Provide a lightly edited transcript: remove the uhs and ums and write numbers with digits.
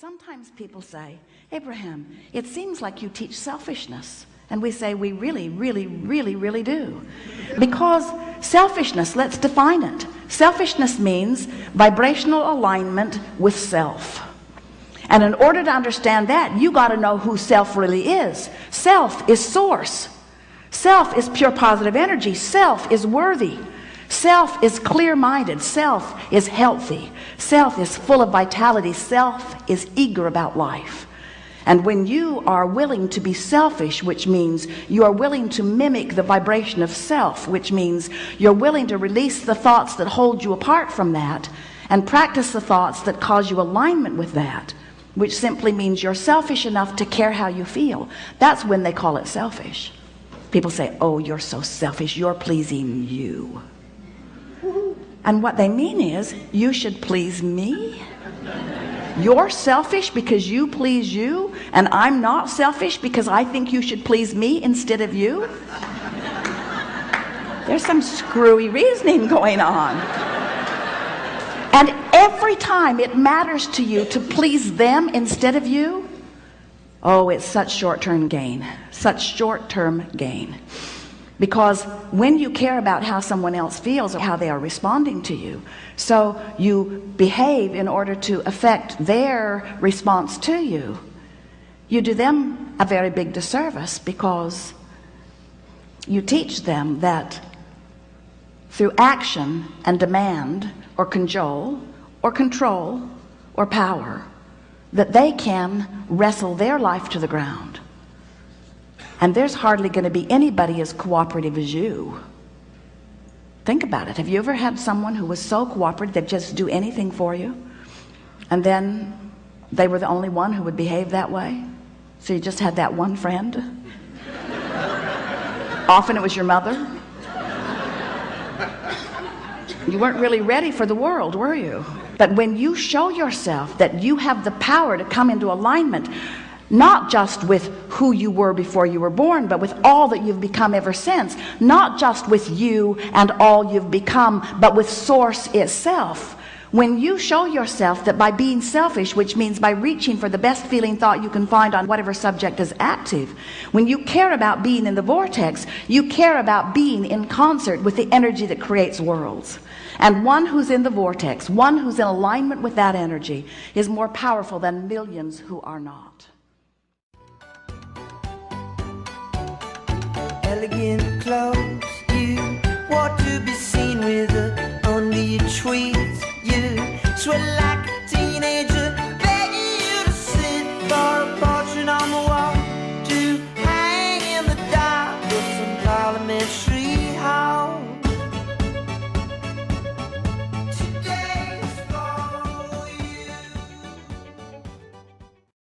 Sometimes people say, Abraham, it seems like you teach selfishness. And we say, we really, really, really, really do. Because selfishness, let's define it. Selfishness means vibrational alignment with self. And in order to understand that, you got to know who self really is. Self is source. Self is pure positive energy. Self is worthy. Self is clear-minded. Self is healthy. Self is full of vitality. Self is eager about life. And when you are willing to be selfish, which means you are willing to mimic the vibration of self, which means you're willing to release the thoughts that hold you apart from that and practice the thoughts that cause you alignment with that, which simply means you're selfish enough to care how you feel. That's when they call it selfish. People say, oh, you're so selfish, you're pleasing you. And what they mean is, you should please me. You're selfish because you please you, and I'm not selfish because I think you should please me instead of you. There's some screwy reasoning going on. And every time it matters to you to please them instead of you, oh, it's such short-term gain, such short-term gain. Because when you care about how someone else feels or how they are responding to you, so you behave in order to affect their response to you, you do them a very big disservice, because you teach them that through action and demand or cajole or control or power, that they can wrestle their life to the ground. And there's hardly going to be anybody as cooperative as you. Think about it. Have you ever had someone who was so cooperative they'd just do anything for you, and then they were the only one who would behave that way? So you just had that one friend? Often it was your mother. You weren't really ready for the world, were you? But when you show yourself that you have the power to come into alignment, not just with who you were before you were born, but with all that you've become ever since. Not just with you and all you've become, but with Source itself. When you show yourself that by being selfish, which means by reaching for the best feeling thought you can find on whatever subject is active, when you care about being in the vortex, you care about being in concert with the energy that creates worlds. And one who's in the vortex, one who's in alignment with that energy, is more powerful than millions who are not. Elegant clothes, you want to be seen with her under your tweeds. You sweat like